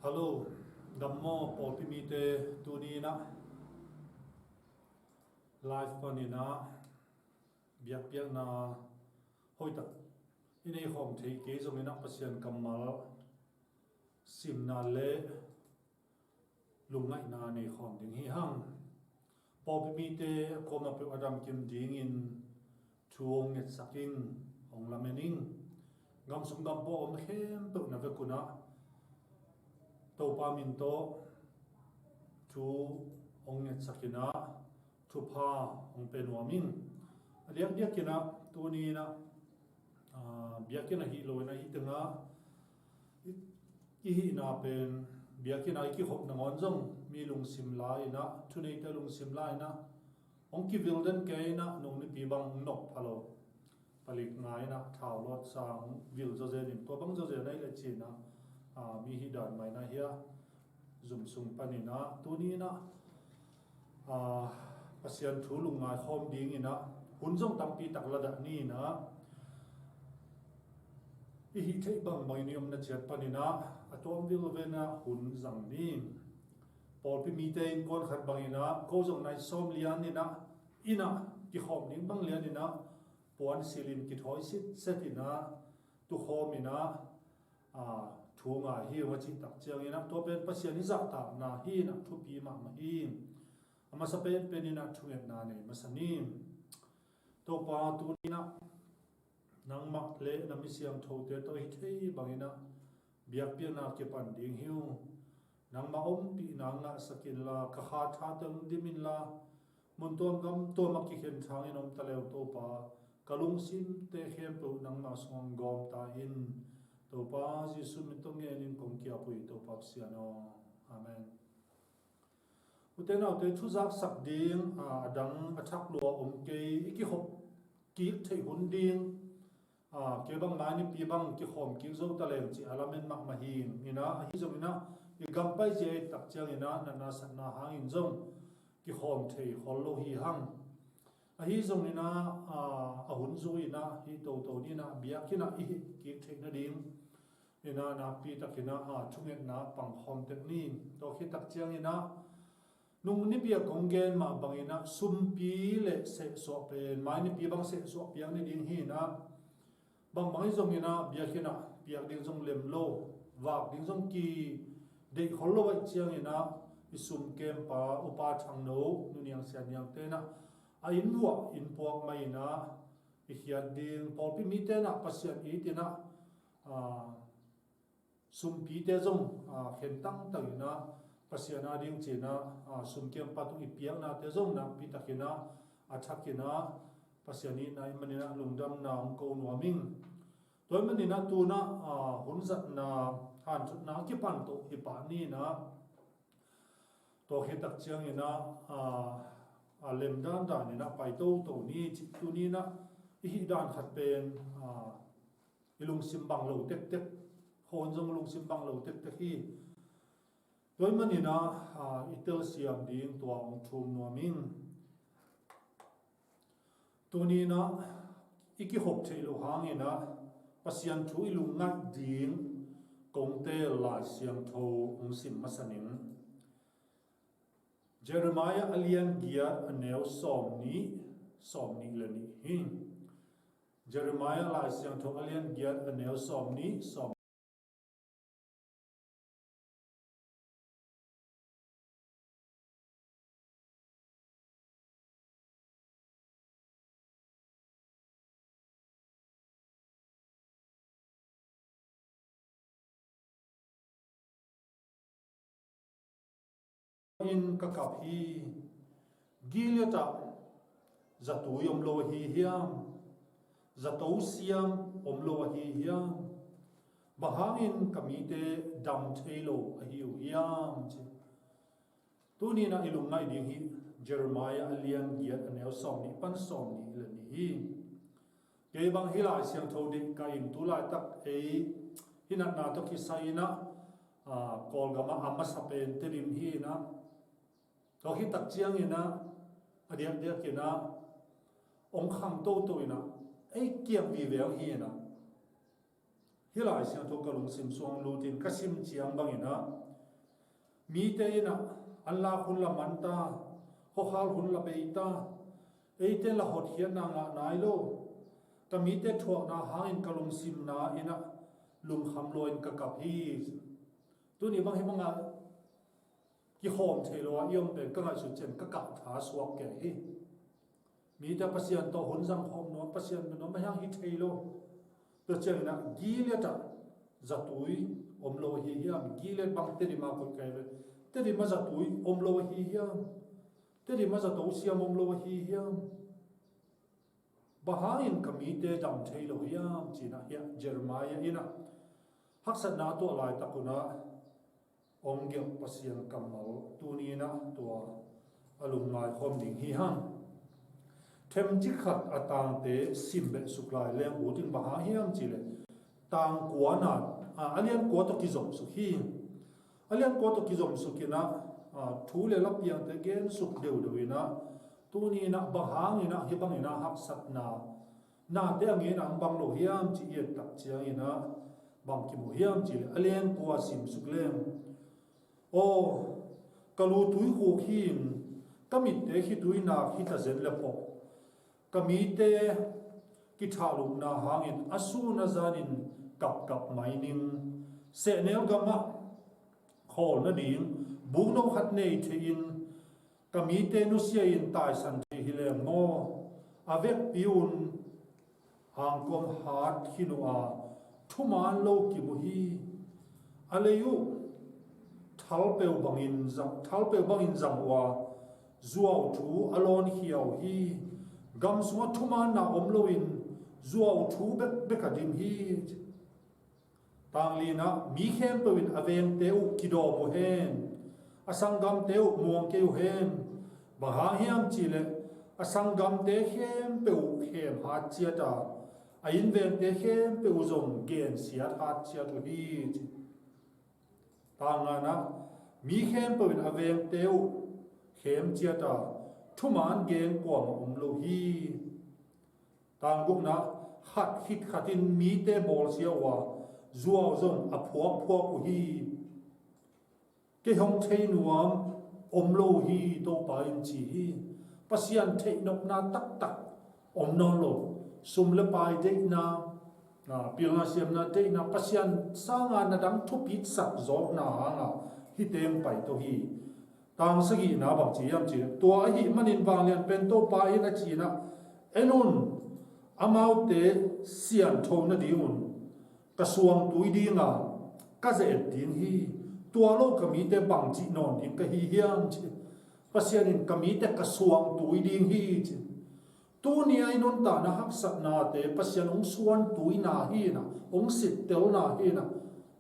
Hello, Dammo Polpi Mite Tunina Live Panina Biak Biak na Hoita Ini Hom Thei Ke Zomina Pasian Kamal Sim na le Lungai na ni Hom Ding Hi Hang Polpi Mite Koma Pe Adam Kim Ding in Tuong Net Sakin Hong Lamening Ngam Sum Gam Po Om Khem Pe Na Vekuna Topa Minto Tu Ong Net Sakina Tu Pa Ong Penuamin Aliak dia kina tu ni na biakina hi lo na hitanga ihi na pen biakina ki hop na ngonjong mi lungsim lai na thunei ta lungsim lai na ong ki wilden ke na nong ni pi bang nok phalo palik ngai na thau lot sang wil zo zen in to bang zo zen nai le chi na mi hi dan mai na hia zum sung panina tu ni na pasian thu lung ngai khom ding ina hunjong tampi taklada ni na ihi thei bang mai niom na chet panina atom vil vena hun zang ni Polpi Mite in kon khat bangina ko jong nai som lian ina ina ki khom ning bang lian ina puan silin ki thoi sit setina tu khom ina thunga hi wachi tak chiang ina to pen pasian ni za ta na hi na thu pi ma hi ama sa pen penina thuet na ne masanim to pa tu ni na nang mak le na mi siam tho te to hi thei bangina biak pi na ke pan ding hiu nang ma om pi na nga sakin la ka kha tha tang dimin la mun tom gam to ma ki khen thang in om ta le to pa kalung sim te khem pu nang ma song gom ta in to pa jisu mi to nge nin kong kia pui to pa siano amen uten au te thu zak sak ding adang athak lo om ke ki hop ki thei hun ding ke bang mani pi bang ki khom ki zo ta lem chi alamen mak ma hin ina hi zo ina i gam pai je tak chang ina na san na hangin zong ki khom thei khol lo hi hang hi zo ina a hun zo ina hi to ni na bia kina i ki thei na ding ina na pi takina thunget na pang khom tek ni to khi tak chang ina nung ni bia konggen ma bangina sumpi le se so pen mai ni pi bang se so piang ni ding hi na bang mai zong ina bia khina piak ding zong lem lo wak ding zong ki de khol lo chiang ina isum kem pa upa thang no nu niang sian niang te na a in wa in pok mai na i hiat ding Polpi Mite na pasian eite na sumpi te zong khen tang tang ina pasian ading china sumkem patu ipiang na te zong na pi takina athakina pasiani na manina lungdam na ko nuaming toy manina tu na hunzat na han chut na ki pan to hi pa ni na to he tak chiang ina lem dan dan ina pai to ni chi tu ni na hi dan khat pen ilung simbang lo tek tek hon jong lung simbang lo tek tek hi toy manina itel siam ding tua ong thum nuaming tunina iki hop thei lo hangina pasian thu ilung ngat ding kongte la siam tho ong sim masanin Jeremiah alian gia aneu somni lani hi Jeremiah la siam tho alian gia aneu somni in kakap hi Gelead-ah zatui omlo hi hiam Zato siam omlo hi hiam bahangin kamite dam thailo hi hiam tu ni na ilung ngai ding hi Jeremiah alian gia aneu somni pan somni lani hi ke bang hilai siang thodi ka in tu lai tak hinat na to ki saina kol gama amasapen tedim hi na to hi tak chiang ina adiak dia kina ong kham to ina kiam vi vel hi na hilai siang tho ka lungsim suang lutin kasim chiang bang ina Mite na Allah hun la manta khuakhal hun la beita eite la hot hian na nga nailo ta mite thuakna hangin ka lungsim na ina lungkham loin ka kapi tu ni bang himanga kihon thelo yom pe ka ngai su chen ka ka tha suak ke hi mite pasian to hun sang khom no pasian no ma hang hi thelo to chen na Gelead-ah zatui omlo hiam Gelead bang Tedim-ah ko kai Tedim-ah zatui omlo hiam Tedim-ah Zato siam omlo hiam bahangin kamite dam thelo hiam china ya Jeremiah ina haksat na to lai takuna ongel pasian kamal tunina to alumnai khom ding hi ham them chi khat atang te simbe suklai leng utin baha hiam chile tang kuana alian ko to kizom su hi alian ko to kizom su kina thule lapiang te gen suk deu deuina tunina bahangina hibangina haksat na te angena bang lo hiam chi ye tak chiang ina bang ki mo hiam chi alian ko sim suklem o kalu tui khu khin kamit te hi tui na hi ta zen le po kamite ki thalu na hangin asu na zanin kap mining se nel gama khol na ding bung no khat nei thein kamite nu sia in tai san thi hile mo avek piun hangkom hat hinua thuman lo ki mu hi aleyu thalpeu bangin zang wa zuaw thu alon hiaw hi gam sunga thuman na omlo in zuaw thu bekadim hi tangli na mi khem pewin aveng teu kido mo hen asangam teu muang keu hen baha hiam chile asangam te khem peu khem hat chiata ain ven te khem peu zong gen siat hat chiat hi tangana mi khem pewin aveng teu khem chiata thuman gen kwam omlo hi tangguk na khatin mi te bol siawa zuaw zong aphuak hi ke hong thei nuam omlo hi to pain chi hi pasian thei nok na tak omnon lo sum le pai de na pilna siam na de na pasian sanga na dang thupit sak zok na anga hi teng pai to hi tang sagi na bang chi yam chi to a hi manin wang lian pen to pa in a chi na enun amau te sian thon na diun ka suang tui dinga ka ze din hi tua lo kamite bang chi non in ka hi hiam chi pasian in kamite ka suang tui ding hi chi tu ni ai non ta na hak sat na te pasian ong suan tui na hi na ong sit tel na hi na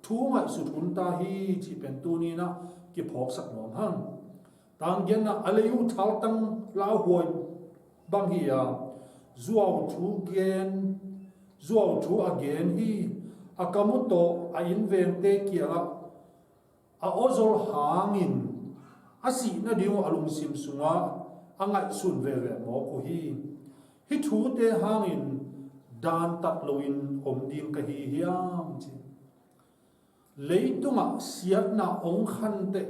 thu ngai su thun ta hi chi pen tu ni na ki phok sak nom han tang gen na aleyu thal tang la hoi bang hi ya zuaw thu again hi akamuto a invente kia a ozol hangin asi na diu alungsim sunga angai sun ve mo ko hi thu te hangin dan tat loin om ding ka hi hiam chi leitunga siat na ong khan te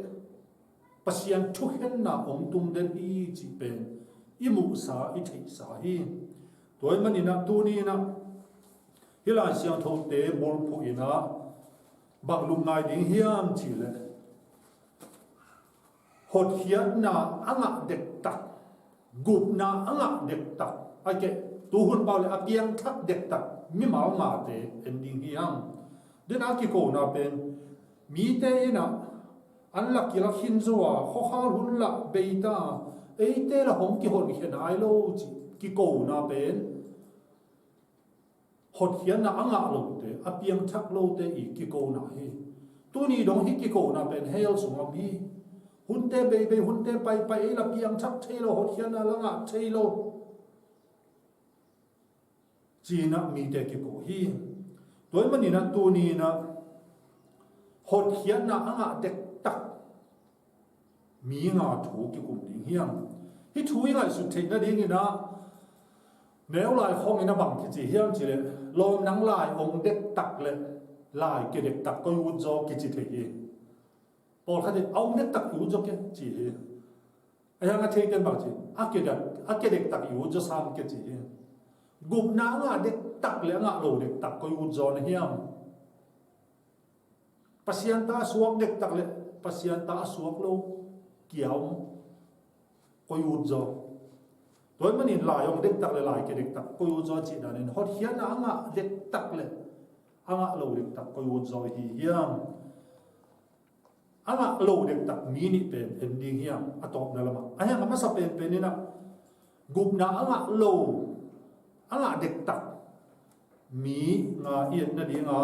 pasian thu hen na ong tum den hi chi pen imu sa I thei sa hi toy manina tu ni na hilai siang tho te bol phu ina bang lum ngai ding hiam chi le hot hiat na anga DEKTAK GUPNA anga DEKTAK ake tu hun paule apiang thak DEKTAK MIMAL ma te ending hiam den aki ko na pen Mite ina an la kila khinzo khuakhal hun la beita eite la hong kihon nailo ki ko na pen hot hian na anga lo te apiang thak lo te I ki ko na hi tu ni dong hi ki ko na pen hel sungam hi hunte be hunte pai la piang thak thelo hot hian na langa thelo china Mite ki ko hi toy manina tu ni na hot hian na anga DEKTAK mi nga thu ki kum ding hiam hi thui ngai su thei na ding ina nếu lại không ina bang ki chi hiam chi le lom nang ลาย ong DEKTAK le ลาย ke DEKTAK ko yun zo ki chi thei hi ตัวมันนี่นะตัวนี้นะ hold hian na anga DEKTAK mi nga thu ki kum ding hiam hi thui ngai su thei na ding ina nếu lại không ina bang ki chi hiam chi le lom nang ลาย ong DEKTAK le ลาย ke DEKTAK ko yun zo ki chi thei hi Paul khát ông đếch tắc yếu cho cái chỉ anh em thấy cái bảo gì cái đếch tắc yếu cho sam cái chỉ GUPNA ngã đếch tắc lẽ ngã lầu đếch tắc coi yếu cho này hiam pasian ta suak đếch tắc lẽ pasian ta suak lâu kiao coi yếu cho rồi mà nhìn lại ông đếch tắc lại cái đếch tắc coi yếu cho chỉ là nên hot hian ngã đếch tắc lẽ ngã lầu đếch tắc coi yếu cho hiam anga lo dek tak mini pen ending hiam atop na lama aya nga masa pen ni na GUPNA anga lo anga dek tak mi nga ien na di nga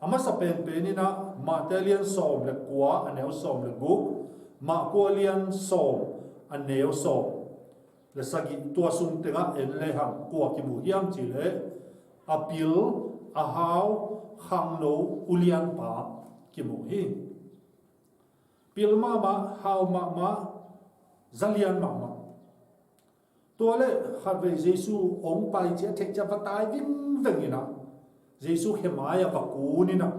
ama sa pen ni na matelian som le kwa aneu som le gup ma kwalian som aneu som le sagi tua sung tenga en le ham kwa ki mu hiam chi le apil A-hau hangno ulian pa ki mu hi pilma ma hau ma zalian ma tua le khat ve Jesu ong pai che thek cha patai ving veng ina Jesu hemaya baku ni na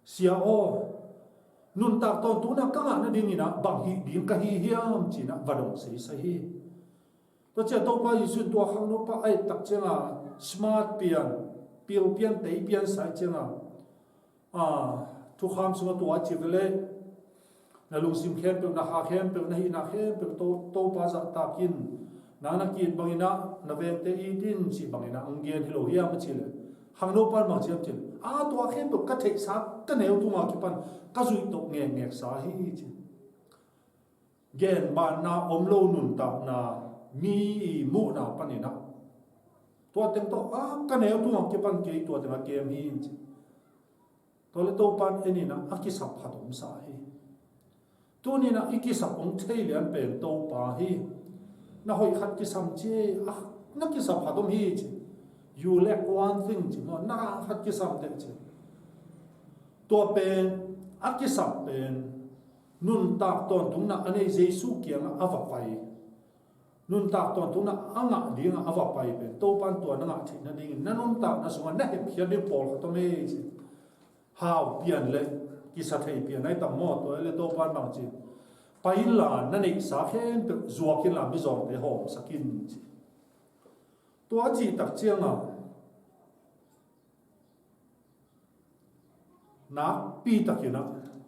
sia o nun tak ton tu na ka na ding ina bang hi ding ka hi hiam chi na vadong sei sai to che to pa Jesu tua hang no pa ai tak chenga smart pian pil pian tei pian sai chenga thu kham sunga tua chi vele na lungsim khen pe na ha khen pe na hi na khen pe to pa za takin na kin bangina na ven te i din chi bangina anggen hilo hiam chi le hang no par ma chiam chi to khen pe ka thek sa ka neu tu ma ki pan ka zui to nge sa hi chi gen ban na omlo nun ta na mi mu na panina to teng to ka neu tu ma ki pan ke to te ma kem hi chi to le to pan enina akisap phatom sa hi tu ni na ikisap ong thei lian pen to pa hi na hoi khat ki sam che na ki sap phatom hi chi you lack one thing chi no na khat ki sam te chi to pen akisap pen nun tak ton tung na ane Jesu kiang ava pai nun tak ton tung na anga ding ava pai pen to pan to na nga thi na ding na nun tak na sunga na hep hian ni pol to me chi how pian le ki sa thei pian ai tam mo to le to pan bang chi pai la na nei sa khen pe zuwa kin la mi zong te hom sakin chi to chi tak chiang na pi takina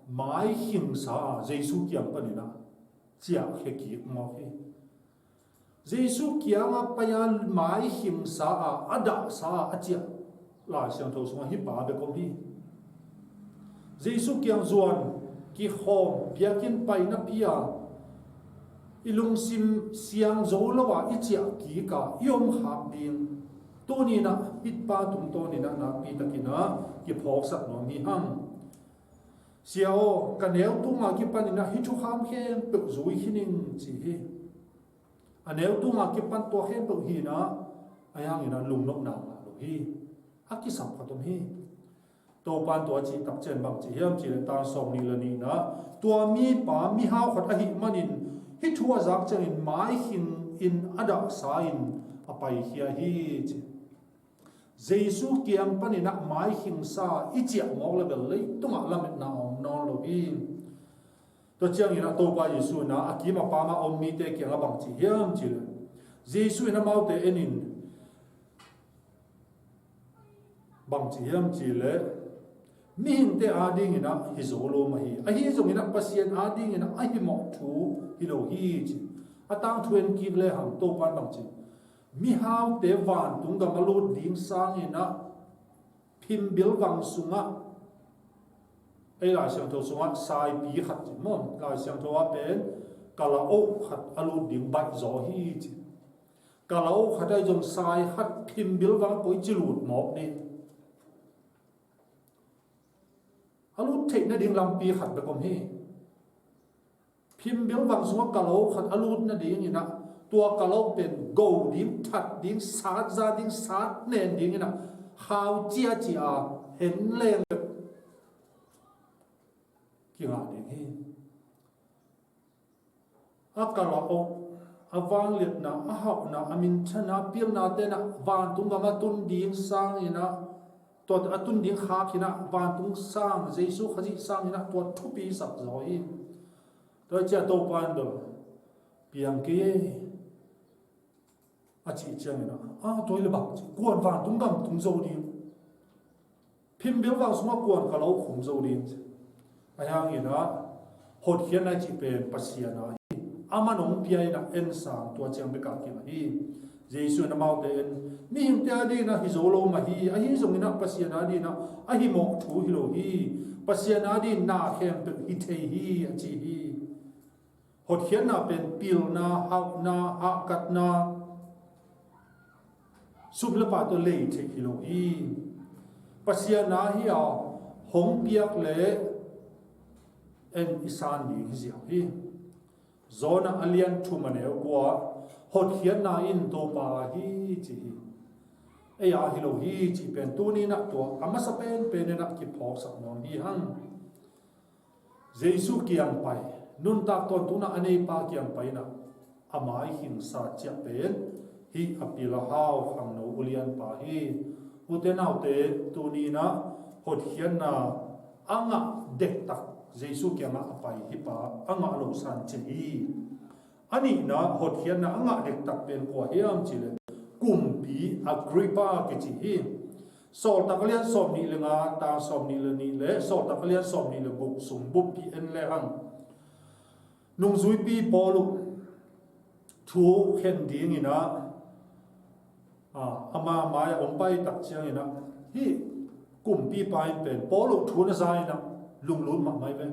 mai him sa Jesu kiam panina chia he ki mo he Jesu kiam pa ya mai him sa ada sa achia la siang tho sunga hi pa be kom hi Jesu kiam zuan ki hom biakin pai na pia ilungsim siang zo lawa ichia ki ka yom hak ding to ni na hit pa tum to ni na pi takina ki phok sak no mi hang siao kaneu tu ma ki panina hi chu kham khem pe zui hining chi hi aneu tu ma ki pan to khem pe hi na ayang ina lung nok na lo hi aki sam phatom hi to pan to chi tak chen bang chi hiam chi ta som ni la ni na tua mi pa mi hau khat a hi manin hi thua zak chen in mai hin in ada sa in apai hia hi chi Jesu kiam panina mai him sa ichia mok le bel le tunga lamet na om non lo hi to chiang ina to pa Jesu na akima pa ma om Mite kiang abang chi hiam chi le Jesu ina mau te enin bang chi hiam chi le mi hin te ading ina hi zo lo ma hi a hi zong ina pasien ading ina a hi mo thu hi lo hi chi atang thuen ki le ham to pan bang chi mi hau te van tung ga malu ding sang ina phim bil wang sunga ai la siang tho sunga sai pi khat chi mon la siang tho a pen kala o khat alu ding bai zo hi chi kala o khat ai jong sai khat phim bil wang koi chi lut mok ni alu thei na ding lam pi khat be kom hi phim bil wang sunga kala o khat alu na ding ina tua kalau pen go dim that ding sát ra ding sát nen ding ina how chia chia hen leng ki nga ding hi akala o awang lit na ahau na amin chana pil na te na van tung ma tun ding sang ina tuat atun ding kha khina van tung sang Jesu khaji sang ina tuat thupi sak zoi to cha to pan do piang ke a chi chang ina a toile bak kuan van tung dam tung zo ding phim biang wang suma kuan ka lo khum zo ding ayang ina hot hian na chi pen pasiana amanong piai na en sang tua chang be ka ki hi Jesu na mau ten ni him tia di na hi zo lo ma hi a hi zong ina pasiana di na a hi mo thu hi lo hi pasiana di na khem pe hi the hi a chi hi hot hian na pen pil na hau na ha kat na sub le pa to le the hi lo hi pasiana hi a hong piak le en isan ni hi zia hi zona alian thu maneu kwa hot hian na in to pa hi chi e ya hi lo hi chi pen tu ni na to ama sa pen na ki phok sak non hi hang Jesu kiang pai nun ta ton tu na anei pa kiang pai na amai hing sa chia pen hi apila hau kham no ulian pa hi uten autte tu ni na hot hian na anga DEKTAK Jesu kiang apai hi pa anga lo san chi hi ani na hot hian na anga DEKTAK pen ko hiam chile kumpi Agrippa ke chi hi sol takalian som ni lenga ta som ni le ni le sol takalian som ni le buk sum bup pi en le hang nung zui pi polu thu khen ding ina ama mai om pai tak chiang ina hi kumpi pai pen polu thu na sai na lung lun ma mai ve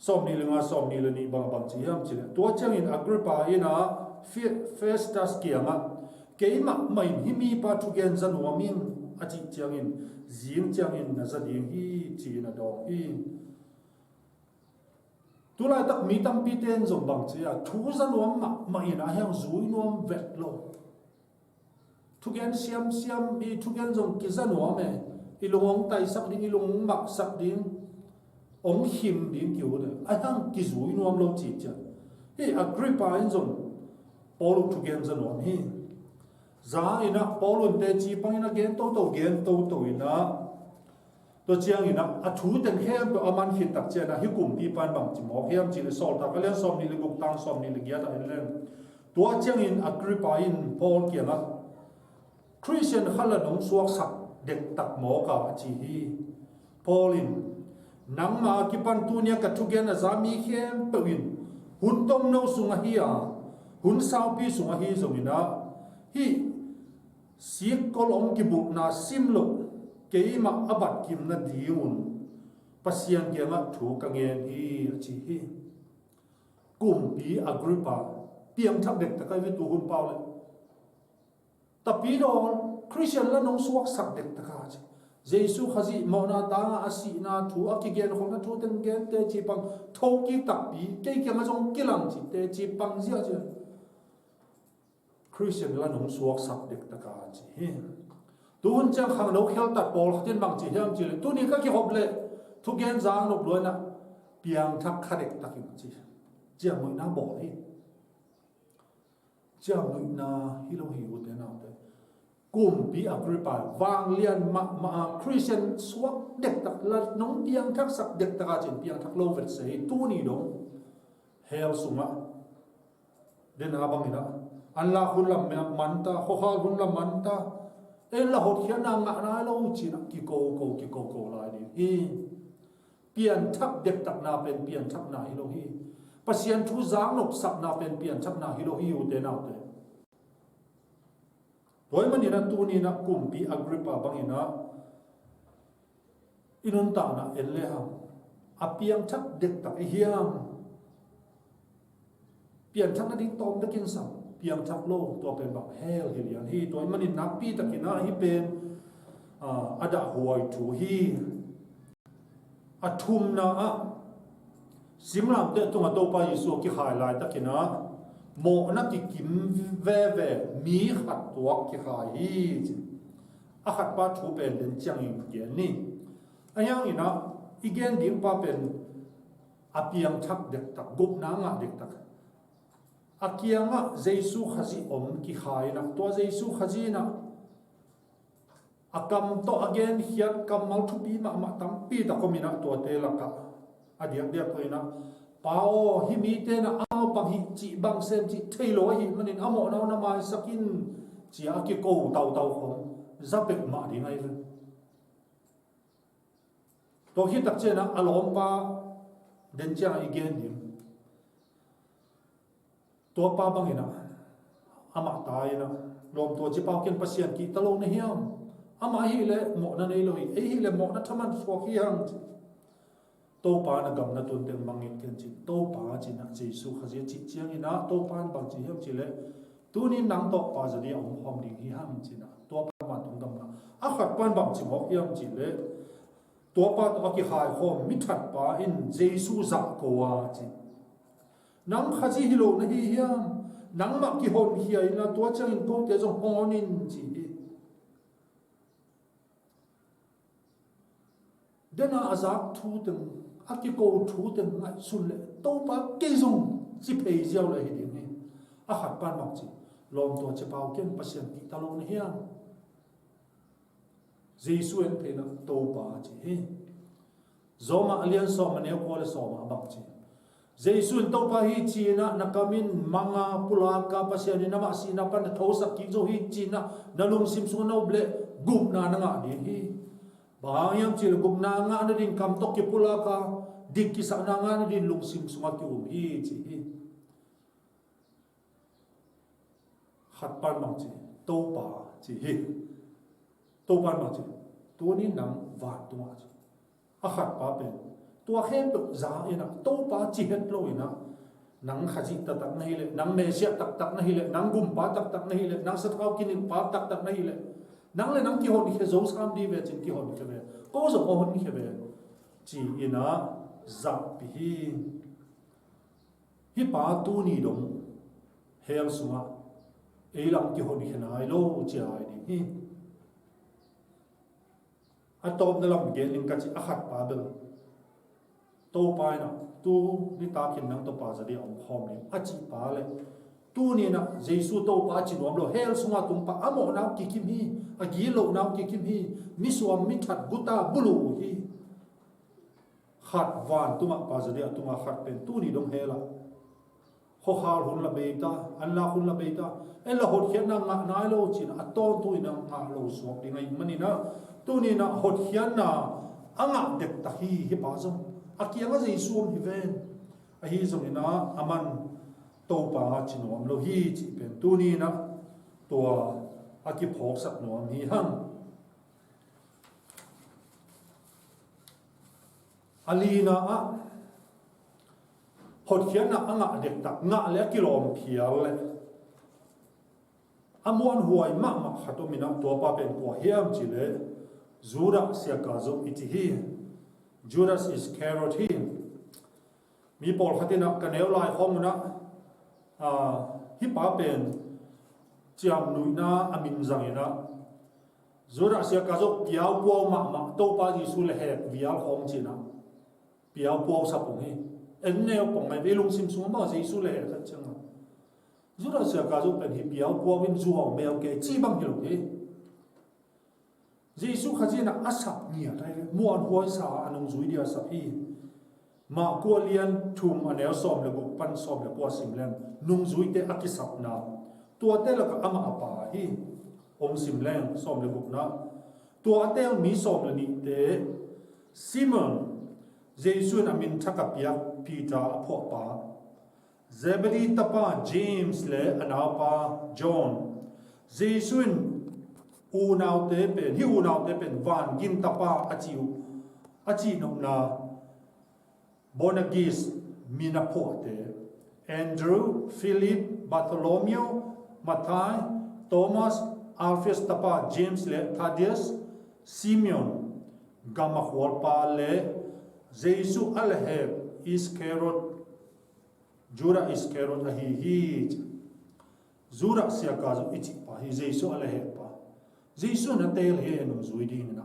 som ni lenga som ni le ni bang bang chi ham chi le to chang in Agrippa ina Festus kianga keima mai hi mi pa thu gen zan wa min a chi chang in zing chang in na za ding hi chi na do hi tu lai tak mi tam pi ten zong bang chi a thu zan wa ma in a hang zui nuam vet lo thu gen siam i thu gen zong ki zan wa me i lung tai sak ding i lung mak sak ding ong him ding ki de a hang ki zui nuam lo chi cha hi Agrippa in zong polu thu gen zan wa hi za ina polun te chi pang ina gen to ina to chiang ina a thu ten hem to aman hin tak chena hi kum pi pan bang chi mo hem chi le sol ta ka le som ni le guk tang som ni le gya ta en len to chiang in Agrippa in Paul kianga Christian khala nong suak sak DEKTAK mo ka chi hi Paul in nang ma ki pan tu nia ka thu gen a za mi hem to in hun tom no sunga hi a hun sao pi sunga hi zong ina hi siek kolom ki buk na simlo keima abat kim na diun pasian kianga thu ka ngen hi chi hi kumpi Agrippa piang thak DEKTAK kai vi tu hun paule tapi do Christian la nong suak sak DEKTAK chi Jesu khazi mona ta asi na thu akigen khong na thu ten gen te chi pang thoki tak pi ke kianga jong kilang chi te chi pang zia chi Christian la nong suak sak DEKTAK chi tu hun chang khang no khel tat pol khatin bang chi hiam chi le tu ni ka ki hop le thu gen jang no lo na piang thak kha DEKTAK chi chiang moi na bo hi chiang moi na hi lo hi u te na te kum pi Agrippa wang lian ma Christian suak DEKTAK la nong piang thak sak DEKTAK chin piang thak lo vet sei tu ni dong hel sunga den ha bang ina Allah hun lam manta khuakhal hun lam manta en la hot hian na nga na lo chi na ki ko la ni hi pian thak DEKTAK na pen pian thak na hi lo hi pasian thu zang nok sak na pen pian thak na hi lo hi u te na te toy man ina tu ni na kum pi Agrippa bang ina inun ta na en le ha a piang thak DEKTAK hiam pian thak na ding tom da kin sam piang thak lo to pen bang hel hilian hi toy man in napi takina hi pen ada huai thu hi athum na a simlam te tunga to pa Yesu ki highlight takina mo na ki kim ve mi khat tuak ki khai hi a khat pa thu pen den chang in ge ni ayang ina igen ding pa pen apiang thak DEKTAK GUPNA nga DEKTAK akianga Jesu khazi om ki khai na to Jesu khazi na akam to again hiat kamal thupi ma tampi ta komina to te laka adiak dia toina pao hi Mite na ao pang hi chi bang sem chi thailo hi manin amo na mai sakin chia ki ko tau khom zapek ma di ngai ve to hi tak chena alom pa den cha again dim to pa bangina ama taina lom to chi pau ken pasien ki talo na hiam ama hi le mo na nailo hi le mo na thaman so hi hang to pa na gam na tun teng mangit ken chi to pa chi na jesu khaje chi chiang ina to pan bang chi hiam chi le tunin nang to pa jadi om hom ding hi ham chi na to pa man thong gam na a khat pan bang chi mo hiam chi le to pa to ki hai hom mi that pa in jesu za ko wa chi nang khaji hi lo na hi hiam nang ma ki hon hi ai na to chang in ko te zo honin chi dena azak thu teng akiko thu teng ngai sun le to pa ke zong chi phei jiao le hi ding ni a khat pan mak chi lom to che pau ken pasien ki talo ni hiam jesu en pe na to pa chi he zoma alian so ma ne ko le so ma bak chi jesu en to pa hi chi na nakamin manga pula ka pasien ni na ma si na pan tho sak ki zo hi chi na lungsim su no ble GUPNA na nga di hi bahayam chil GUPNA nga na din kam tok ki pula ka dik ki sa na nga na din lungsim sunga ki hi chi hi khat pan mang chi to pa chi hi to pan mang chi to ni nang va tu ma chi a khat pa pen to khem tu za ina to pa chi het lo ina nang khaji ta tak nahi le nang me sia tak nahi le nang gum pa tak nahi le nang sa thau kin pa tak nahi le nang le nang ki hon ki zo sam di ve chin ki hon ki ve ko zo hon ki ve chi ina za pi hi pa tu ni dong hel sunga e lam ki hon hi nai lo chi ai di hi a top na lam ge ling ka chi a khat pa bel to pa na tu ni ta kin nang to pa za di om khom ni a chi pa le tu ni na jesu to pa chi nom lo hel sunga tum pa amo na ki kim hi a gi lo na ki kim hi mi suam mi that guta bulu hi khat van tuma pa za di tuma khat pen tu ni dong hela khuakhal hun la beita an la hun la beita en la hot khian na nga nailo chin a to tu ina nga lo so ti ngai mani na tu ni na hot khian na anga DEKTAK hi pa zo akianga jesu om hi ven a hi zo ina aman to pa chin om lo hi chi pen tu ni na to aki phok sak no hi hang alina a hot khian na anga DEKTAK nga le kilom phial le amuan huai ma khatomina to pa pen ko hiam chi le Judas Iscariot iti hi Judas Iscariot hi mi pol khatina kanel lai khomuna hi pa pen chiam nuina amin zangina Judas Iscariot piao po ma to pa Jesu le he vial khom china piao po sa pong hi enneo pong mai lungsim sung ma Jesu le he khat chang Judas Iscariot pen hi piao po win zuang meo ke chi bang hi lo hi Jesu khajina asap nia dai muan huai sa anong zui dia sapi ma ko Lyan thum anel som le gu pan som le ko simlen nung zui te akisap na tua te la ka ama apa hi om simlen som le gu na tua te mi som le ni te Simon Jesu na min thakapia Peter apho pa Zebedee tapa James le anapa John Jesu u nau te pen hi u nau te pen van gin tapa achi nom na Bonagis minapo te Andrew Philip Bartholomew Matthias Thomas Alphaeus tapa James le Thaddeus Simeon gamakhwal pa le Jesu alheb Iscariot Judas Iscariot hi Judas Iscariot ichi pa hi Jesu alheb pa Jesu na tel he no zui ding na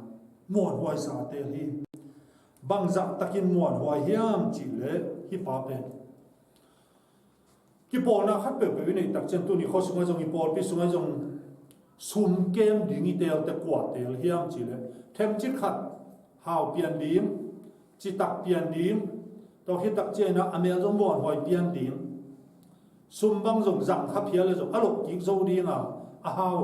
mon huai sa tel hi bangza takin mon huai hiam chi le hi pa pen ki pol na khat pe pe nei tak chen tu ni kho sunga jong i pol pi sunga jong sum kem ding tel te kwa tel hiam chi le them chi khat hau pian ding chi tak pian ding to hi tak che na amel zo mon hoi pian ding sum bang zong zang kha phia le zo alo ki zo ding A-hau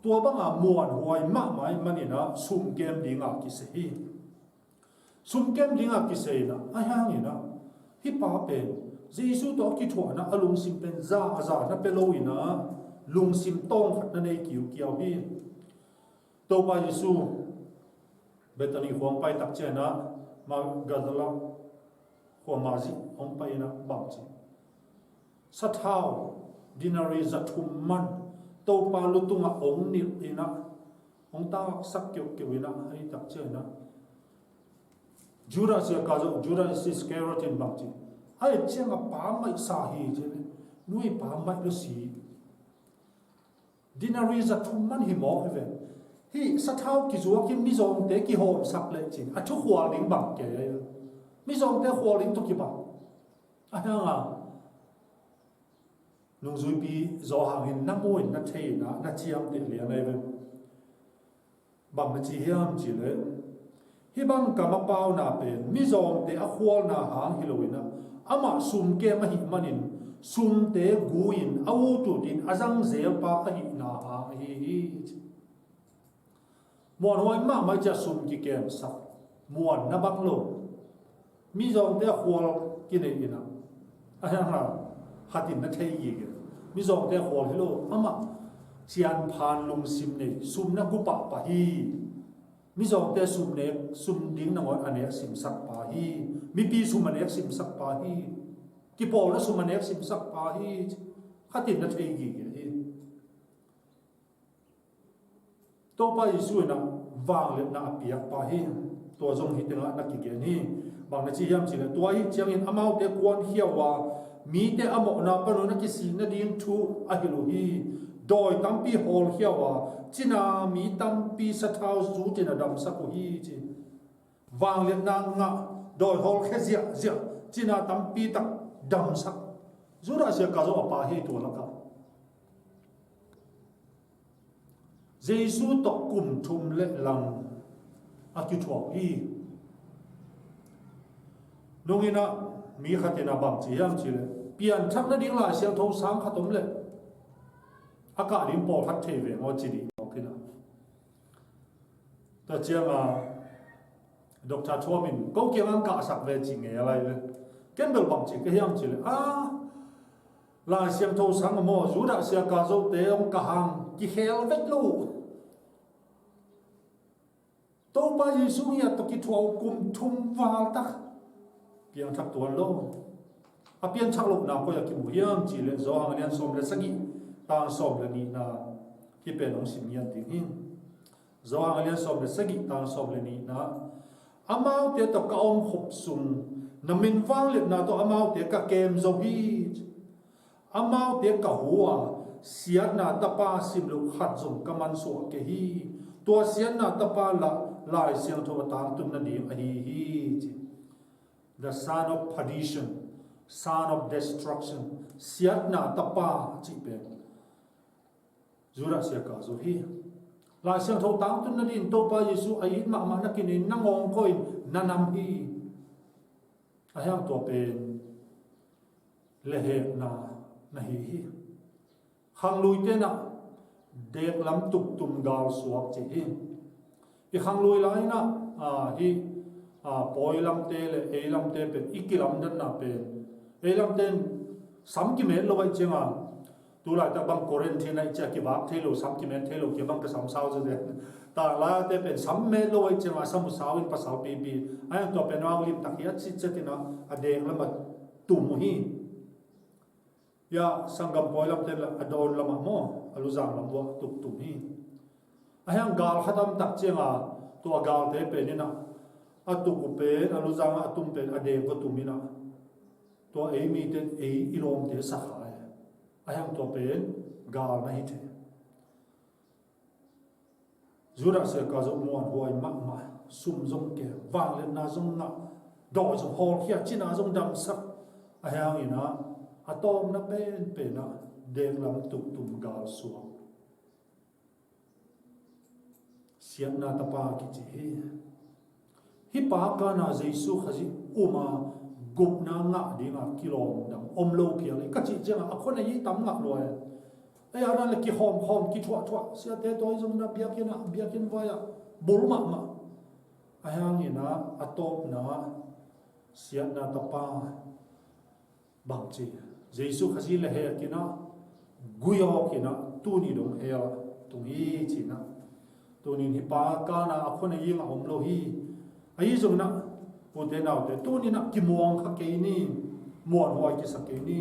tua bang muan hoi ma mai manina sum kem ding ki se hi sum kem ding ki se na hang ina hi pa pen Giêsu to ki thuakna lungsim pen za na peloina lungsim tong khat na nei kiu kiau hi to pa Giêsu betani huang pai tak che na ma gadala ko ma ji ong pai na bang chi sathau dinari zathum man to pa lutunga ong ni ina ong ta sak kyo kyo ina ai tak che na Judas Iscariot in bang chi ai cheng a pa mai sa hi je nui pa mai lo si dinari zathum man hi mo he hi sathau ki zuak ki mi zong te ki hom sak le chin a thu hwa ling bang ke mi zong te hwa ling to ki bang a hanga nung zui pi zo hangin na moi na thei na chiam te le nei ve bang na chi hiam chi le hi bang ka ma pau na pen mi zong te a khwal na hang hiloina ama sum ke ma hi manin sum te guin au tu din azang zel pa a hi na ha hi muan hoi ma mai cha sum ki kem sak muan na bak lo mi zong te khwal ki nei ina a ha hatin na thei yi ge mi zong te khwal hi lo ama chian phan lungsim nei sum na gu pa hi mi zong te sum ne sum ding na ngon anek sim sak pa hi mi pi sum anek sim sak pa hi ki pol na sum anek sim sak pa hi hatin na thei yi ge to pa Giêsu na wang le na piak pa hi to zong hi tenga na ki gen hi bang na chi hiam chi le to hi chiang in amau te kwan hiawa mi te amo na pa no na ki si na ding thu a hi lo hi doi tam pi hol hiawa china mi tam pi sa thau zu china dam sa ko hi chi wang le na nga doi hol khe zia china tam pi tak dam sa zura sia ka zo pa hi to la ka Giêsu to kum thum le lang a ki thuak hi lungina mi khatina bang chi yang chi le pian thak na ding la siang tho sang khatom le aka lim po khat the ve ngo chi di okina ta chiang Dr. Thomin ko kiang ang ka sak ve chi nge lai le ken bel bang chi ke yang chi le la siang tho sang mo zu da sia ka zo te ong ka hang ki hel vet lu to pa Giêsu ya to ki thuau kum thum wal tak piang thak tuan lo a pian thak lo na ko ya ki mu hiam chi le zo hang lian som le sagi ta som le ni na ki pe nong sim yan ding hin zo hang lian som le sagi ta som le ni na amau te to ka ong hop sum na min wang le na to amau te ka kem zo hi amau te ka huwa siat na tapa sim lu khat zum kaman so ke hi to siat na tapa la lai siang tho tang tun na ni a hi the son of perdition son of destruction siat na tapa chi pe zura sia ka zo hi la siang tho tang tun na din to pa Giêsu ai ma na kin na ngong koi na nam hi a yang to pen le he na hi khang lui te na dek lam tuk tum gal suak chi hi i khang lui lai na hi poi lam te le e lam te pe ikilam dan na pe e lam ten sam ki me lo wai chenga tu la ta bang quarantine ai cha ki bak thelo sam ki men thelo ki bang ka sam sao je ta la te pe sam me lo wai chenga sam sao in pa sao pi ai to pe na lim tak ya chi chetina a dek lam tum hi ya sangam poi lam te la adon lam mo aluzang lam bo tuk tum hi ahang gal khatam tak chenga to gal te pe ni na atu ku pe aluzang atum pe ade ko tumina to ei mi te ei ilom te sa kha ahang to pe gal na hi the zura se ka zo mo hoi ma sum zong ke wang le na zong na do zo hol khia china zong dam sak ahang ina atom na pen na deng lam tuk tum gal suang siam na tapa ki chi hi pa ka na Jesu khaji uma GUPNA nga dinga kilom dam omlo ki ale ka chi changa akhona yi tam ngak loe ai ara le ki hom ki thwa sia te toy jong na biakin vaya bulma ma ayangina atop na siam na tapa bang chi Jesu khaji le he kina guyo kina tuni dong he tungi chi na tuni hi pa ka na akhona yi nga omlo hi ai jong na ute nào te tu ni na ki muang kha ke ni muan hoi ki sa ke ni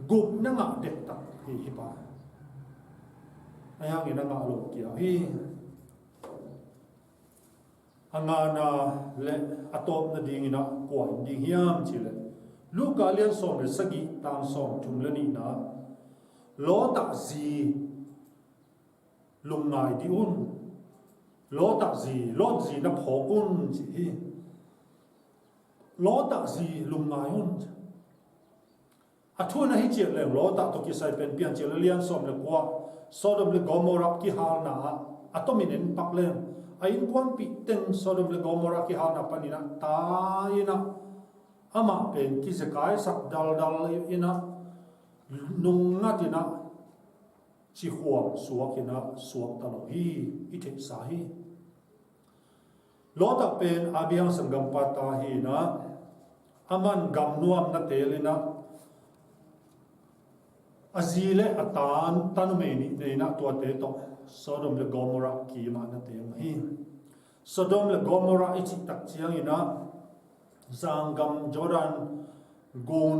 GUPNA nga DEKTAK hi pa ayang ina nga lo ki hi anga na le atop na ding ina ko ding hiam chi le lu ka lian som le sagi tang som thum le ni na lo ta zi lung ngai di un lo ta zi na pho kun chi hi lo ta zi lung ngai un athu na hi che le lo ta to ki sai pen pian che le lian som le kwa Sodom le Gomorrah ki hal na atominen pak le ain kwan pi teng Sodom le Gomorrah ki hal na panina ta ina ama pen ki se kai sak dal ina nung ngatina chi huam suakina suak talo hi ite sa hi lo ta pen abiang sanggam pata hi na aman gam nuam na telina azile atan tanumeni neina to te to Sodom le Gomorrah ki ma na te hi Sodom le Gomorrah ichi tak chiang ina zanggam Jordan gon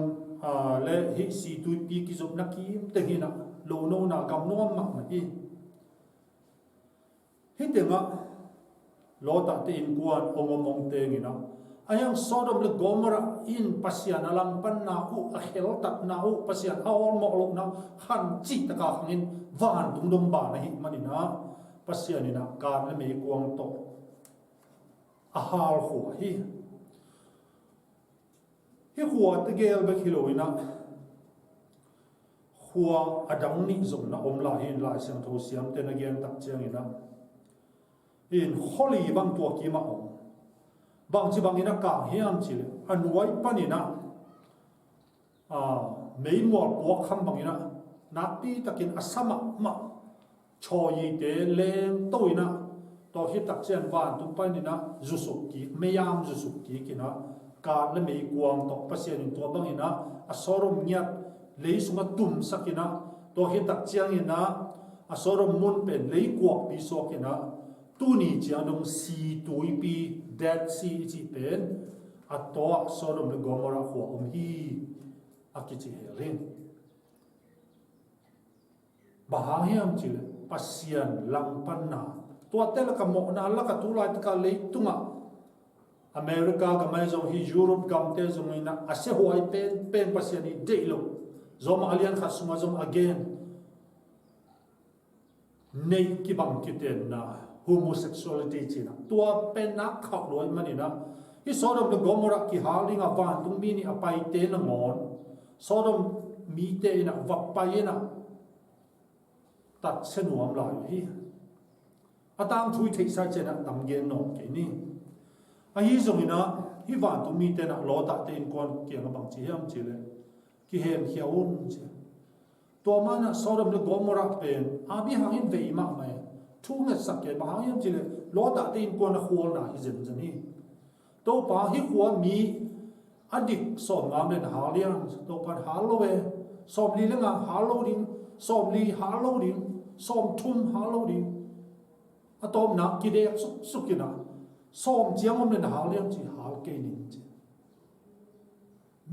le hi si tu pi ki zop na ki te hi na lo no na gam nuam mak na hi tenga lo ta te in kuan ongomong te ngina ayang Sodom le Gomorrah in pasian alam pan na u a hel tat na u pasian awol mo lo na han chi ta ka hangin van tung dom ba na hi manina pasian ina kan le me kuang to a hal ho hi huwa te gel ba kiloina huwa adang ni zong na omla hin lai siam tho siam te na gen tak chiang ina in holy bang tua ki ma om bang chi bang ina ka hiam chi le anuai panina mei mo po kham bang ina napi takin asama ma choi te lem toina to hi tak chen van tu panina jusuk ki meyam jusuk ki kina ka le mei kuang to pasien in to bang ina asorom nyat lei sunga tum sakina to hi tak chiang ina asorom mun pen lei kuak pi so kina tu ni chiang dong si tui pi dead sea chi pen atwa Sodom le Gomorrah ho hi akichi helin bahahiam chile pasian lang panna to tel ka mo na la ka tulai ka le tunga America ka mai zo hi Europe kam te zo ina ase huai pen pasian ni deilo zom alian khasuma zom again nei ki bang kiten na homosexuality china tua pen na khak loi manina hi Sodom le Gomorrah ki halinga van tung mi ni apai te na ngon Sodom Mite ina vapai na tat senuam lai hi atang thui thei sa chena tam gen no ke ni a hi zong ina hi van tung mi te na lo ta te in kon ki ang bang chi hiam chi le ki hem hiaun chi to mana Sodom le Gomorrah pen abi hangin vei ma mai thu nge sak ke ba hiam chi le lo ta te in kon na khol na hi zen zen hi to pa hi khwa mi adik som ngam len halian to pan halowe som li lenga haloding som li haloding som thum haloding atom na ki de sukina som chiang om len halian chi hal ke nin chi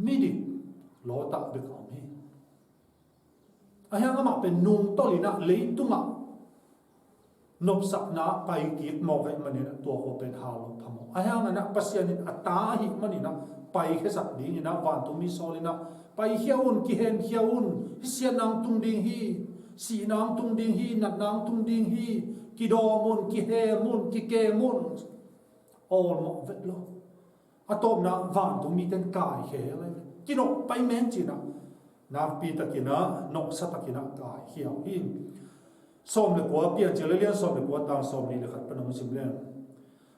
mi di lo ta de kom hi ayang ma pen nung tolina leitunga nop sak na pai ki mo kai manina to ho pen halo phamo ayang na pasianin ata hi manina pai khe sak ding ina van tu mi solina pai hiaun ki hen hiaun sianang tung ding hi si nang tung ding hi nat nang tung ding hi ki do mun ki he mun ki ke mun all mo vet lo atom na van tu mi ten kai he le ki no pai men chi na pi takina no sa takina kai hiao hin som le kwa pian chelelian som le kwa tang som ni le khat panong simlen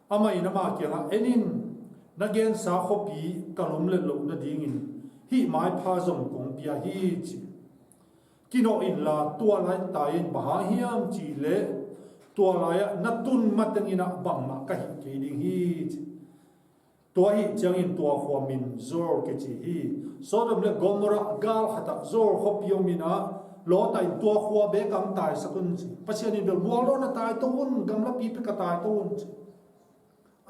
ama ina ma kya enin nagen sa khopi kalum le lo na dingin hi mai pha zong kong pia hi chi kino in la tua lai ta in ba hiam chi le tua lai na tun mateng ina bang ma ka hi ke ding hi chi tua hi chang in tua khwa min zor ke chi hi Sodom le Gomorrah gal khata zor khopio mina lo tai tua khwa be kam tai sakun chi pasian in bel mualo na tai to un gam la pi pe ka tai to un chi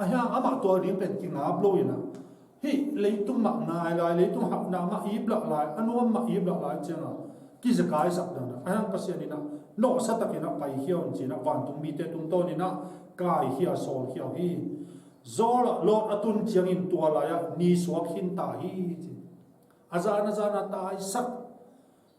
ahya ama tua rim pen ki nga blo ina hi leitung mak nai lai leitung hap na ma ib lak lai anuam ma ib lak lai changa ki zakai sak da na ahang pasian ina no satakina pai hion chi na wan tung Mite tung to ni na kai hia sol hiao hi zor lot atun chiang in tua la ya ni swak hin ta hi chi azana zana tai sak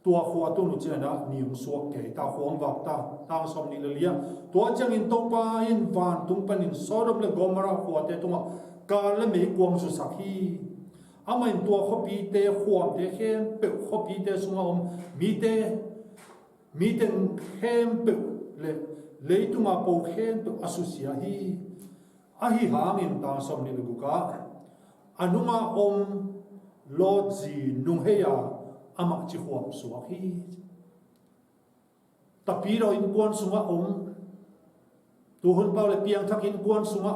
tua khwa tu nu chena ni um swak ke ta khwang wak ta ta som ni le lia tua chiang in to pa in van tung panin Sodom le Gomorrah khwa te tunga ka le me kwang su sak hi ama in tua khopi te khwam te khem pe khopi te sunga Mite khem pe le leitunga po khem pe asusia hi ahi hangin ta som ni luka anuma lo ji nung heya ama chi khwam suwa hi tapiro in kuan sunga tu hun pau le piang thak in kuan sunga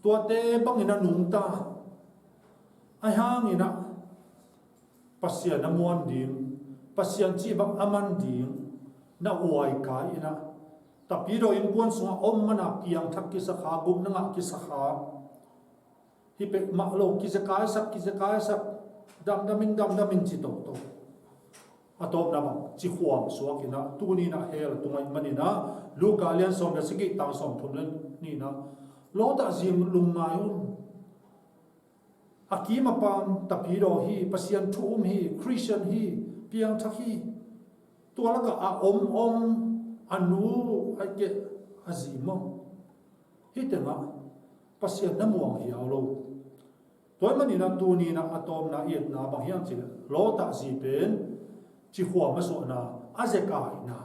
tua te bangina nung ta ai hangina pasian na muan ding pasian chi bang aman ding na uai kai ina tapiro in kuan sunga mana piang thak ki sa kha gum na ki sa kha hi pe ma lo ki sa kai sak dam damin chi to atop na bang chi khwam suak ina tu ni na hel tungai manina luka lian som da sigi tang som thum len ni na lo ta zim lung mayun akima pam tapiro hi pasian thum hi Christian hi piang thaki to la ka a anu ake azimo hitema pasian na muang hi alo toy manina tu ni na atom na yet na bang hiam chi lo ta zi pen chi khwa ma so na azekai na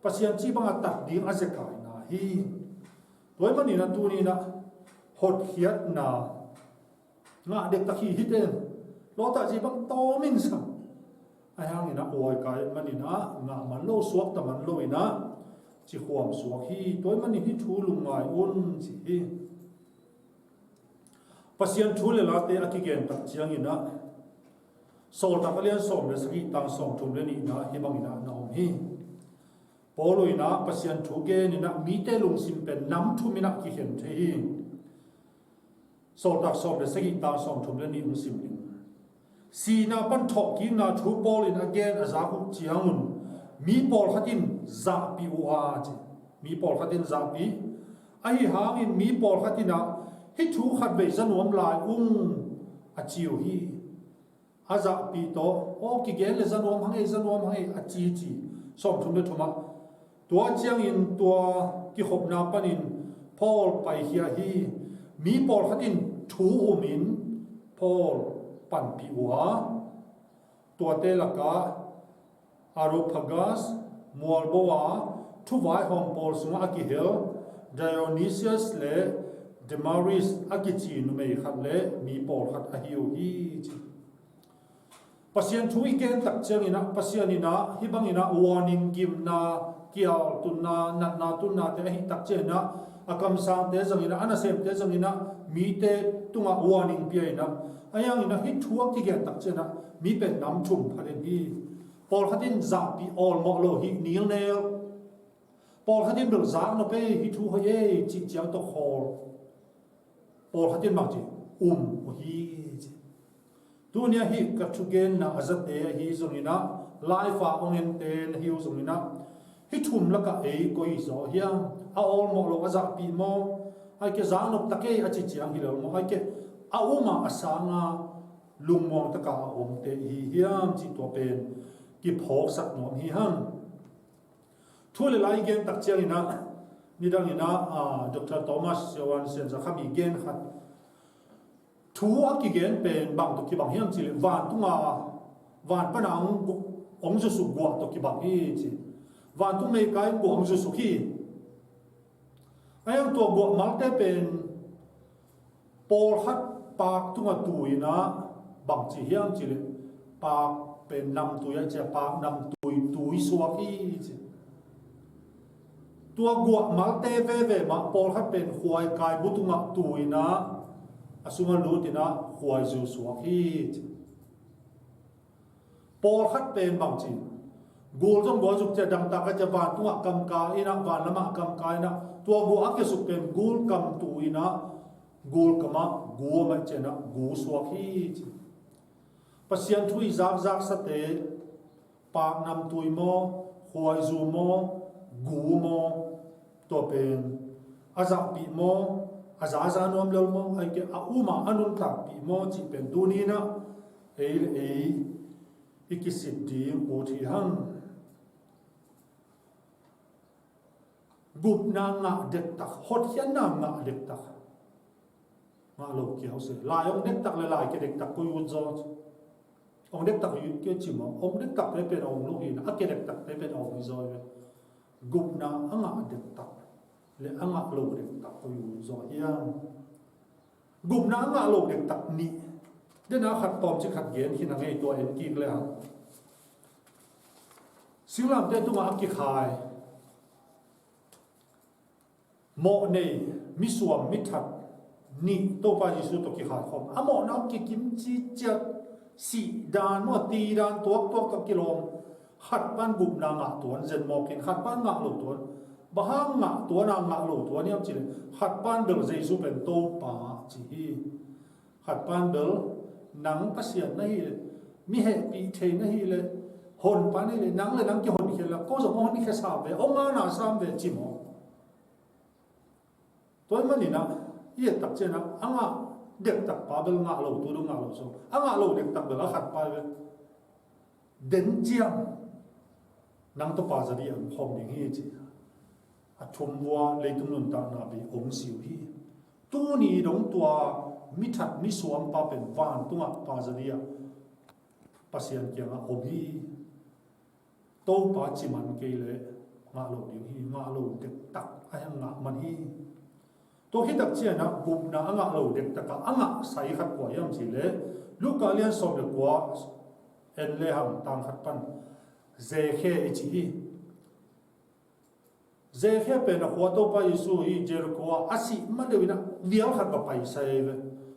pasian chi bang atak ding azekai na hi toy manina tu ni na hot hiat na nga dek takhi hiten lo ta zi bang to min sa ayang ina oi kai manina nga man lo suak ta man lo ina chi khwam suak hi toy mani hi thu lung mai un chi hi pasian thu le la te akigen tak chiang ina sol ta kalian som le sagi tang som thum le ni na hi bang ina na hi polo ina pasian thu ge ni na Mite lungsim pen nam thu mina ki hen the hi sol tak som le sagi tang som thum le ni lungsim ni si na pan thok ki na thu pol in again azaku chiangun mi pol khatin za pi wa chi mi pol khatin za pi ai hang in mi pol khatina hi thu khat ve zanuam lai a chiu hi aza pi to o ki gen le zanuam hangai a chi som thum le thuma tua chiang in tua ki khop na panin pol pai hia hi mi pol khatin thu umin pol pan pi wa tua te laka arophagas mualboa thu vai hom pol sunga akihel Dionysius le Demaris akichi nu mei khat le mi pol khat a hiu hi pasian thui ken tak chang ina pasian ina hibang ina warning kim na kial tunna na tunna te hi tak chena akam sang te jang ina anasem te jang ina Mite tunga warning pia ina ayang ina hi thuak ki gen tak chena mi pen nam thum phalen hi pol khatin za pi all omlo hi nil nel pol khatin bil za no pe hi thu hoye chi chiang to khol pol khatin ma chi hi dunia hi ka thugen na azate hi zongina life a ongen ten hi zongina hi thum laka e koi zo hiam a all omlo aza pi mo ai ke za no take a chi chiang hi lo mo ai ke a uma asanga lungmong taka te hi hiam chi to pen ki phok sak nom hi han thule lai gen tak chiang ina nidang ina Dr. Thomas Yawan sen za khami gen khat thu a ki gen pen bang to ki bang hiam chi van tunga van panang ong ju su gwa to ki bang hi chi van tu me kai ko ong ju su hi ayang to gwa mal te pen por hat pak tu nga tuina bang chi hiam chi le pak pen nam tu ya cha pak nam tui suak hi chi tua gwa mal te ve ma por hat pen khuai kai bu tu nga tuina asunga lutina khuai ju suak hi chi por hat pen bang chi gol jong go juk cha dang ta ka cha van tu nga kam ka ina van lama kam ka ina tua gwa ke su pen gol kam tuina gol kama go ma chena go suak hi chi pasian thui zak sa te pak nam tui mo khuai zu mo gu mo to pen aza pi mo aza nom lo mo ai ke a uma anun tak pi mo chi pen tu ni na ei ikisit di o thi hang GUPNA nga DEKTAK hot hian na nga DEKTAK nga lo ki ho se la yong DEKTAK le lai ke DEKTAK ko yu zo ông DEKTAK yu ke chi mo ông DEKTAK le pen ông lo hin a ke DEKTAK le pen ông zo ve GUPNA anga DEKTAK le anga lo DEKTAK ko yu zo hiam GUPNA anga lo DEKTAK ni de na khat tom chi khat gen hin ngai to en ki le ha silam te tu ma ki khai mo nei mi suam mi that ni to pa jisu to ki khai khom amo na ki kim chi chat si dan mo ti dan tuak to kilom khat pan GUPNA nga tuan zen mo kin khat pan nga lo tuan bahang nga tuan nga lo tuan yam chi khat pan bel jesu pen to pa chi hi khat pan bel nang pasian na hi mi he pi the na hi le hon pa ni le nang ki hon khel la ko zo mo ni kha sa ve onga na sam ve chi mo toy mani na ye tak che na anga DEKTAK pa bel nga lo tu nga lo so anga lo DEKTAK bel khat pa ve den chiam nang to pa za di am khom ding hi chi a thum wa le tum nun ta na bi ong siu hi tu ni dong tua mi that mi suam pa pen van tu nga pa za di pasian kia nga om hi to pa chi man ke le nga lo ding hi nga lo DEKTAK ayang nga man hi to hi tak chia na GUPNA anga lo DEKTAK anga sai khat ko yam chi le luka lian som le kwa en le ham tang khat pan ze khe chi hi ze khe pe na khwa to pa isu hi jer ko asi ma de na vial khat ba pai sai ve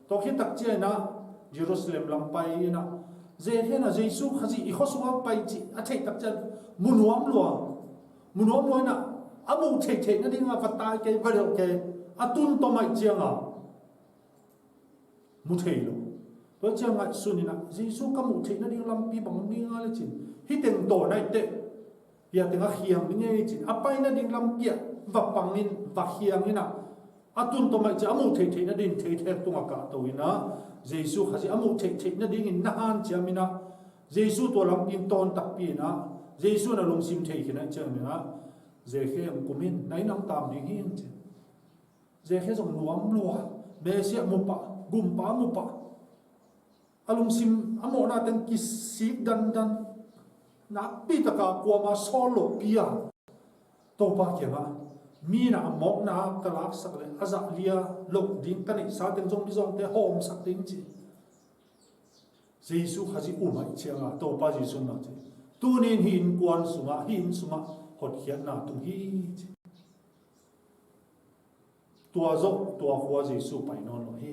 to hi tak chia na Jerusalem lam pai na ze khe na jesu khaji i khoswa pai chi a thei tak chan munuam lo na amu thei na ding ma fatai ke varel ke atun to mai chianga mu thei lo to chianga sunina jesu ka mu thei na ding lam pi bang ni nga le chin hi teng to nai te ya tenga hiam ni nge chin apai na ding lam pia va pangin va hiam ina atun to mai cha amu thei na din thei tu nga ka to ina jesu khaji amu thei na ding in na han chiamina jesu to lam pin ton tak pi na jesu na lungsim thei khina chiamina je khem kumin nai nang tam ding hin chin je khe jong nuam lua be sia mu pa gum pa mu pa alungsim amo na ten ki sik dan na pi ta ka kwa ma solo pia to pa ke ma mi na mo na kalak sak le aza lia lok ding kan i sa ten jong bi jong te hom sak ding chi jesu khaji umai chianga to pa jesu na chi tunin hin kwan sunga hin sunga hot khian na tu hi tua zo tua khwa jesu pai non lo hi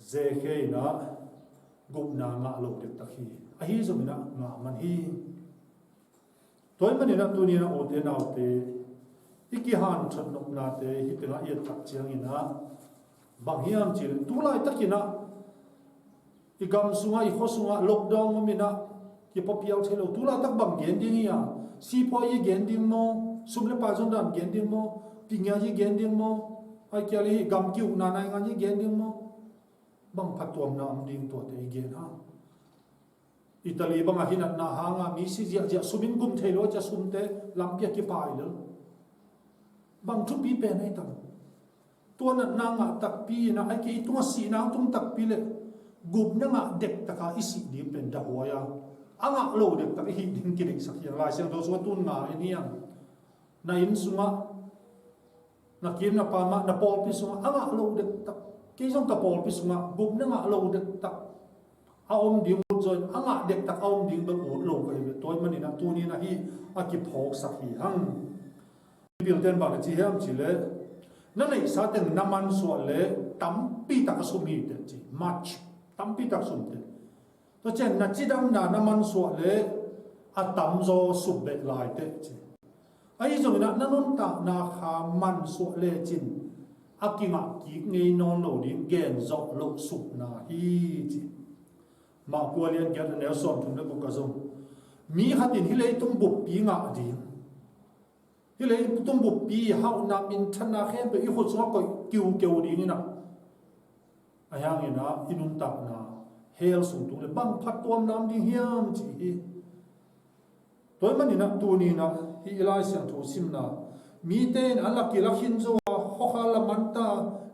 ze khe na GUPNA nga lo DEKTAK hi a hi zo mina nga man hi toy mani na tu ni na o te na o te iki han chat nok na te hi te nga ye tak chiang ina bang hiam chi tu lai takina i gam sunga i kho sunga lockdown mina ki popial thelo tu la tak bang gen ding ya si po yi gen ding mo sumle pa jong dan gen ding mo pingya yi gen ding mo ai kya li gam kiu na nai nga yi gen ding mo bang phatwam na am ding to te gen ha Italy bang a hinat na hanga mi si ja sumin gum thelo cha sumte lampia ki pai lo bang thu pi pe nai tam to na nga tak pi na ai ki to si na tum tak pi le GUPNA nga DEKTAK isi di pen da hoya anga lo DEKTAK hi din kidik sakhiang lai siang tho sunga TUNG-A iniang na in sunga na kim na pama na pol pi sunga anga lo DEKTAK ki jong ka pol pi sunga GUPNA nga lo DEKTAK a om ding join anga DEKTAK a om ding bang ut lo kai toy manina tu ni na hi a ki phok sakhi hang bil ten ba chi hiam chi le na nei sa ten naman so le tam pi tak sumi te chi match tam pi tak sum te to chen na chi dam na naman so le a tam zo sub be lai te chi ai jong na nanon ta na kha man so le chin akinga ki ngei non lo ding gen zo lo sub na hi chi ma ko lian get ne som thum le ka zong mi hatin hi le tung bu pi nga ding hi le tung bu pi hau na min thana khem pe i khu so ko kiu kiu ding na ayang ina inun tak na hel sung tung le bang phat tom nam ding hiam chi toy manina tu ni na hi ilai siang tho sim na Mite ala kila khinzo khuakhal la manta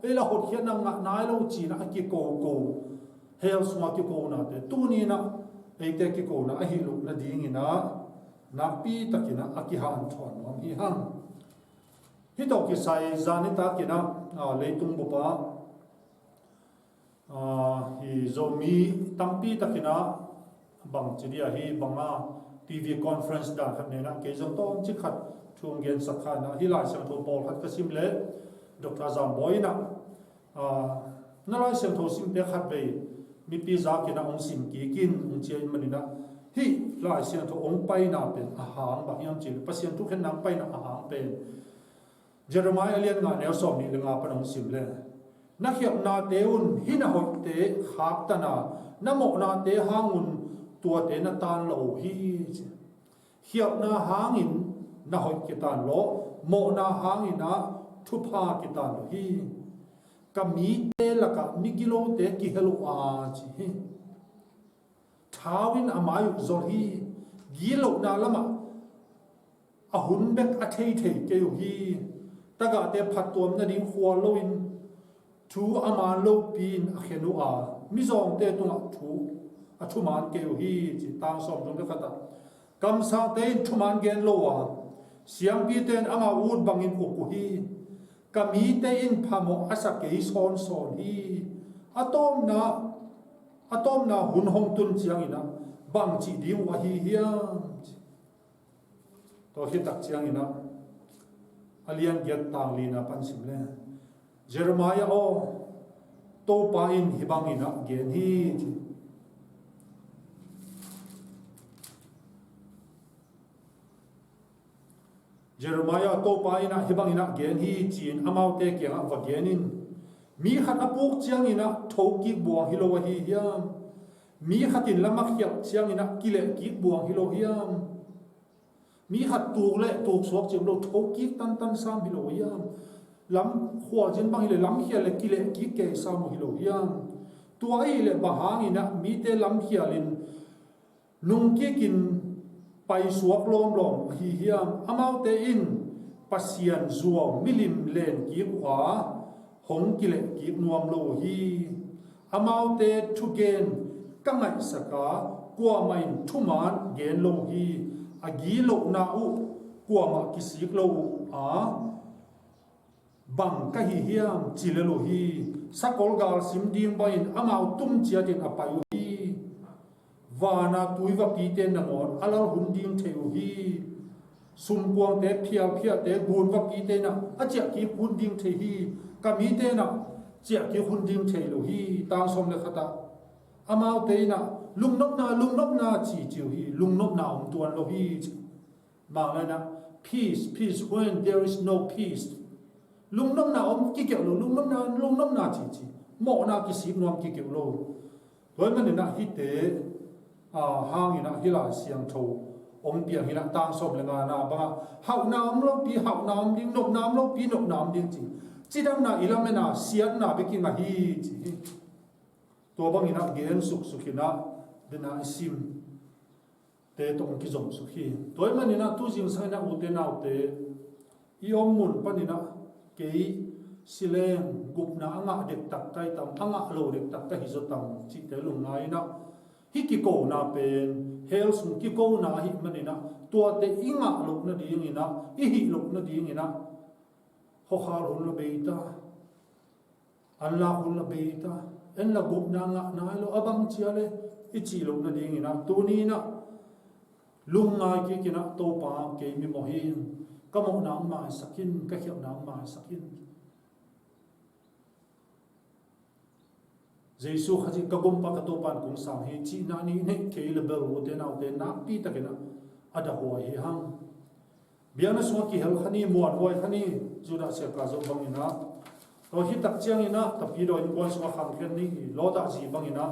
ela hot hian nga nailo chi na ki ko hel suma ki ko na te tu ni na eite ki ko na hi lu na ding ina napi takina akihan thon om hi hang hi to ki sai zani ta kina leitung bu pa hi zomi tampi takina bang chidia hi banga TV conference da khat ne na ke jong ton chi khat thung gen sakha na hi la sang tho pol khat ka sim le Dr. Zam boy na na la sang tho sim te khat be mi pi za ki na ong sim ki kin ong chen manina hi la sang tho ong pai na pen a hang ba yam chi pasien tu khen nang pai na a hang pen Jeremiah alian nga ne som ni le nga pa ong sim le na khiap na teun hi na hot te khap ta na mo na te hangun tua te na tan lo hi khiap na hangin na hoi ki tan lo mo na hangin na thu pha ki tan lo hi ka mi te la ka mi kilo te ki helu a chi thawin amayu zor hi gilo na lama a hun bek a thei ke yu hi taga te phat tom na ding khwal lo in thu ama lo pin a khenu a mi zong te tunga thu a thu man ke yu hi chi tang som jong de khata kam sa te thu man gen lo a siam pi ten anga ud bangin ku hi kami te in phamo asa ke son hi atom na hun hong tun chiang ina bang chi ding wa hi hiam to hi tak chiang ina alian get tang li na pan sim le Jeremiah o to pa in hibang ina gen hi Jeremiah to pa ina hibang ina gen hi chin amau te kyang wa genin mi khat apuk chiang ina thoki buang hilo wa hi hiam mi khatin lamak hiap chiang ina kile ki buang hilo hiam mi khat tu le tu suak chim lo thoki tan sam hilo hiam lam khwa jin bang ile lam hia le kile ki ke sam hilo hiam tua ai le bahang ina mi te lam hialin nung ki kin pai suak lom hi hiam amau te in pasian zuaw milim len ki khwa hong kile ki nuam lo hi amau te thu gen kangai saka kwa main thuman gen lo hi agi lo na u kwa ma kisik lo a bang ka hi hiam chile lo hi sakol gal sim ding bain amau tum chia tin apayu hi vana tuiva pi te na ngon alal hunding theu hi sum kuang te phial phia te gun va pi te na achia ki hunding the hi kami te na chia ki hunding the lo hi tang som le khata amau te na lungnop na chi chiu hi lungnop na tuan lo hi mang la na peace when there is no peace lungnop na ki ke lo lungnop na chi mo na ki sip nuam ki ke lo toy man na hi te hangin a hila siang tho om piang hila tang som le nga na ba hau nam lo pi hau nam ding nop nam lo pi nop nam ding chi chidam na ilamena sian na be ki ma hi chi to bang ina gen sukhina dena sim te tong ki jong sukhi toy manina tu jing sa na u te na u te i om mun panina ke sileng GUPNA anga DEKTAK kai tam anga lo DEKTAK ta hi zo tam chi te lung ngai na hi ki ko na pen hel sung ki ko na hi manina tua te inga luk na ding ina hi luk na ding ina khuakhal hun la beita an la hun la beita en la GUPNA nga nailo abang chiale ichi luk na ding ina tu ni na lung ngai ki kina to pa ke mi mohin kamo na ma sakin ka khiam na ma sakin Jesu khaji ka gumpa ka to pan kung sang hi chi na ni ne ke le bel wo te na te na pi ta kina ada ho hi hang biana so ki hel khani muan hoi khani Judas Iscariot zo bangina to hi tak chiang ina tapi do in kon so khang khen ni lo da ji bangina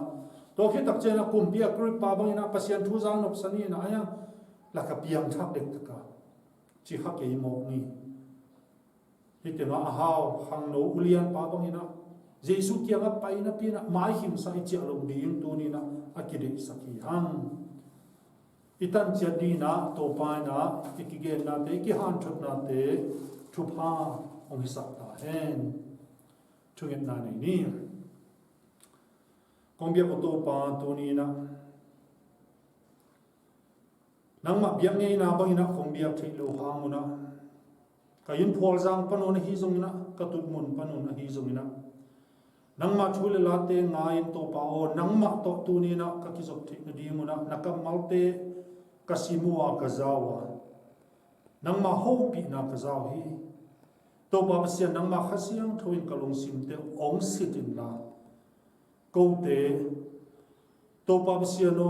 to hi tak chena kum bia kru pa bangina pasian thu jang nop sani na aya la ka piang thak dek taka chi kha ke mo ni hi te ma A-hau hang no Lyan pa bangina Jesu kia nga pai na pina mai him sa ichi along ding tu ni na akide saki hang itan chia di na to pa na ikige na te ki han thut na te thu pha ong hi sak ta hen thunget na ni kong bia ko to pa tu ni na nang ma biang nei na bang ina kong bia thei lo hang una ka yin phol jang panon hi zong na ka tut mun panon hi zong ina nang ma thule la te nga in to pa o nang ma to tu ni na ka ki zok thik na di mu na nakam malte ka simua ka zawa nang ma ho pi na ka zaw hi to pa sia nang ma khasiang thoin ka lungsim te ong sitin la ko te to pa sia no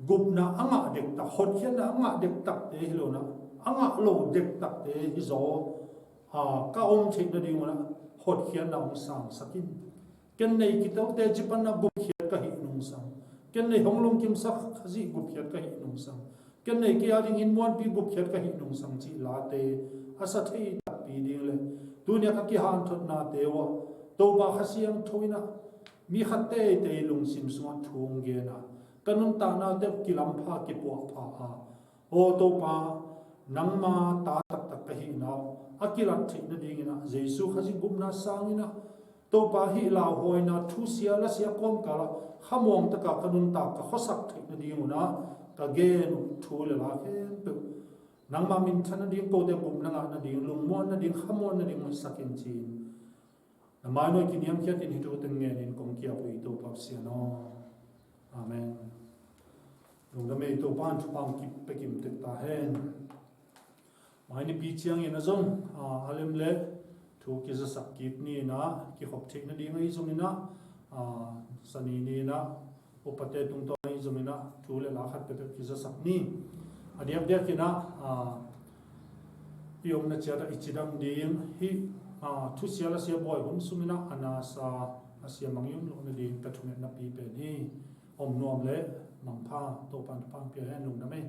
GUPNA anga DEKTAK hot hian na anga DEKTAK te hilo na anga lo DEKTAK te hi zo ka om thik na di mu na hot hian na ong sang sakin ken nei ki to te jipan na gup hiat ka hi nung sang ken nei honglong kim sak khazi gup hiat ka hi nung sang ken nei ki ading in mon pi gup hiat ka hi nung sang chi la te asa thei tak pi ding le dunia ka ki han thot na te wa to ba khasiang thoina mi khatte te lungsim sunga thung ge na kanun ta na te kilam pha ki po pha a o to pa nang ma ta tak tak ka hi na akilat thik na ding ina Jesu khazi GUPNA sang ina to pa hi la hoina thu sia la sia kom kala khamong ta ka kanun ta ka khosak thik na ding una ka gen thu le la khen pe nang ma min thana ding ko te GUPNA nga na ding lung mon na ding khamon na ding sakin chin na mai noi ki niam khiat in hitu teng nge in kong kia pui to pap sia no amen lung da me to pan thu pam ki pe kim te ta hen mai ni pi chiang in azong alem le thu ki za sak kip ni na ki khop thik na ding ai zong ina sani ni na opate tung to ai zong ina thu le la khat pe ki za sak ni adiam dia ki na yom na cha da ichidam ding hi thu sia la sia boy hum sumina ana sa asia mangyum lo na ding ka thunet na pi pe ni om nom le mang pha to pan pang pe hen lung na me